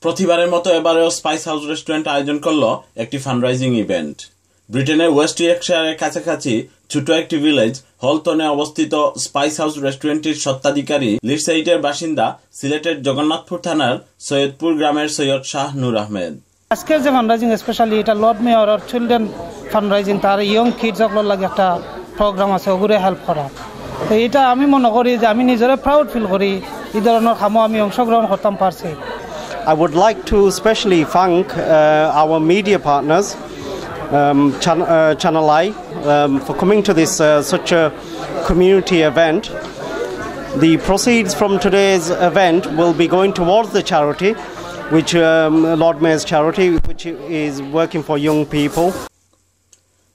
প্রতিবারের মতো এবারেও স্পাইস হাউস রেস্টুরেন্ট আয়োজন করল একটি ফান্ডরাইজিং ইভেন্ট। ব্রিটেনের ওয়েস্ট ইয়র্কশায়ারের কাছাকাছি ছোট একটি ভিলেজ হলটনে অবস্থিত স্পাইস হাউস রেস্টুরেন্টটির স্বত্বাধিকারী লিডস 8-এর বাসিন্দা সিলেটের জগন্নাথপুর থানার সৈয়দপুর গ্রামের সৈয়দ শাহ নূর আহমেদ। আজকের যে ফান্ডরাইজিং স্পেশালি এটা Lord mayor our children fundraising তার ইয়ং কিডস সকলের লাগে একটা প্রোগ্রাম আছে ওগুলো হেল্প করা। তো এটা আমি মনে করি যে আমি নিজেরা প্রাউড ফিল করি এই ধরনের কামও আমি অংশগ্রহণ করতাম পারছি। I would like to especially thank our media partners, Channel I, for coming to this such a community event. The proceeds from today's event will be going towards the charity, which Lord Mayor's charity, which is working for young people.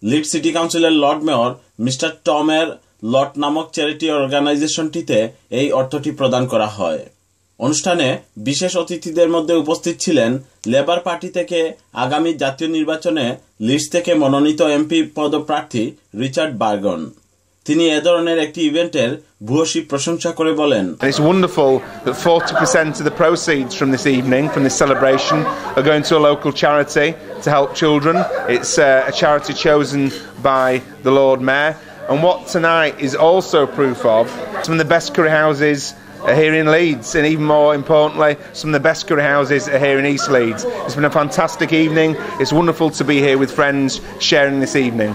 Leeds city কাউন্সিলের lord mayor mister টমের লট নামক charity অর্গানাইজেশনটিতে এই অর্থটি প্রদান করা হয়। অনুষ্ঠানে বিশেষ অতিথিদের মধ্যে উপস্থিত ছিলেন লেবার পার্টি থেকে আগামী জাতীয় নির্বাচনে লিডস থেকে মনোনীত এমপি পদপ্রার্থী রিচার্ড বার্গন। তিনি এ ধরনের একটি ইভেন্টের ভূয়সী প্রশংসা করে বলেন, It's wonderful that 40% of the proceeds from this evening, from this celebration, are going to a local charity to help children. It's a charity chosen by the Lord Mayor. And what tonight is also proof of, some of the best curry houses are here in Leeds, and even more importantly, some of the best curry houses are here in East Leeds. It's been a fantastic evening. It's wonderful to be here with friends sharing this evening.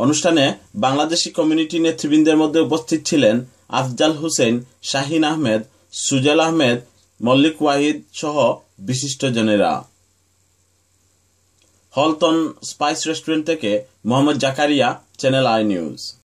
অনুষ্ঠানে Bangladeshi community নেতৃবৃন্দের মধ্যে উপস্থিত ছিলেন আফজাল হোসেন, শাহিন আহমেদ, সুজেল আহমেদ, মল্লিক ওয়াহিদ সহ বিশিষ্টজনেরা। হলটন spice restaurant থেকে Mohammad Zakaria, channel I news.